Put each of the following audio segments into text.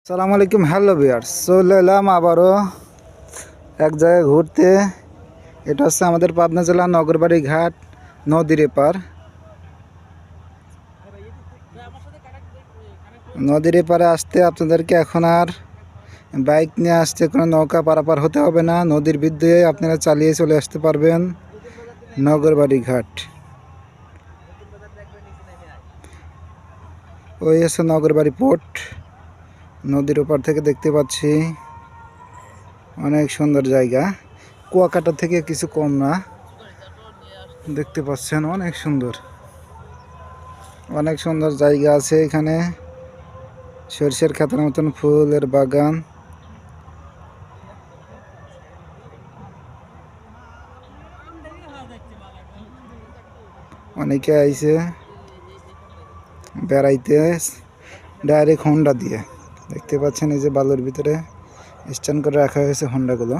সালামু আলাইকুম, hello viewers. চলে এলাম আবারও এক জায়গায় ঘুরতে। এটা হচ্ছে আমাদের পাবনা জেলা নগরবাড়ি ঘাট, নদীর এপার। নদীর এপারে আসতে আপনাদেরকে এখন আর বাইক নিয়ে আসতে কোনো নৌকা পারাপার হতে হবে না। নদীর বিদ্যে আপনারা চালিয়ে চলে আসতে পারবেন নগরবাড়ি ঘাট। ওই হচ্ছে নগরবাড়ি পোর্ট। নদীর ওপার থেকে দেখতে পাচ্ছি অনেক সুন্দর জায়গা, কুয়াকাটা থেকে কিছু কম না। দেখতে পাচ্ছেন অনেক সুন্দর জায়গা আছে এখানে। সরষের ক্ষেতের মতন ফুলের বাগান। অনেকে আইছে বেড়াইতে ডাইরেক্ট হোন্ডা দিয়ে। দেখতে পাচ্ছেন এই যে বালুর ভিতরে স্ট্যান্ড করে রাখা হয়েছে হোন্ডাগুলো।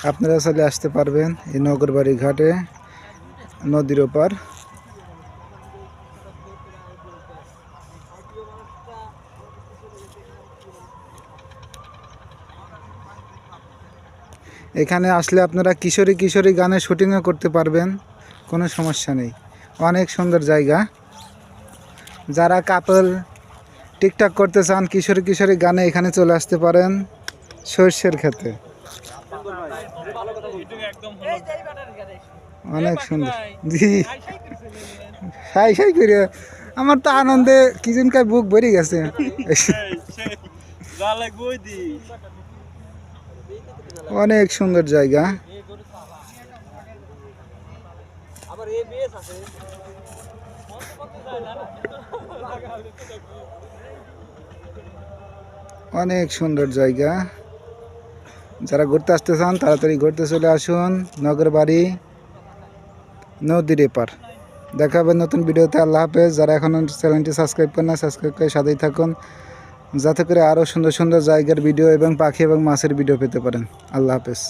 আপনারা চলে আসতে পারবেন এই নগরবাড়ি ঘাটে, নদীর ওপার। এখানে আসলে আপনারা কিশোরী গানের শুটিংও করতে পারবেন, কোনো সমস্যা নেই। অনেক সুন্দর জায়গা। যারা কাপল টিকটক করতে চান কিশোরী গানে এখানে চলে আসতে পারেন সরষের ক্ষেতে। অনেক সুন্দর। জি, সাই করে আমার তো আনন্দে কিজনকার বুক ভরে গেছে। অনেক সুন্দর জায়গা। অনেক সুন্দর জায়গা। যারা ঘুরতে আসতে চান তাড়াতাড়ি ঘুরতে চলে আসুন নগরবাড়ি, নদীর এপার। দেখা হবে নতুন ভিডিওতে। আল্লাহ হাফেজ। যারা এখনও চ্যানেলটি সাবস্ক্রাইব করেন না, সাবস্ক্রাইব করে সাথেই থাকুন, যাতে করে আরও সুন্দর জায়গার ভিডিও এবং পাখি এবং মাছের ভিডিও পেতে পারেন। আল্লাহ হাফেজ।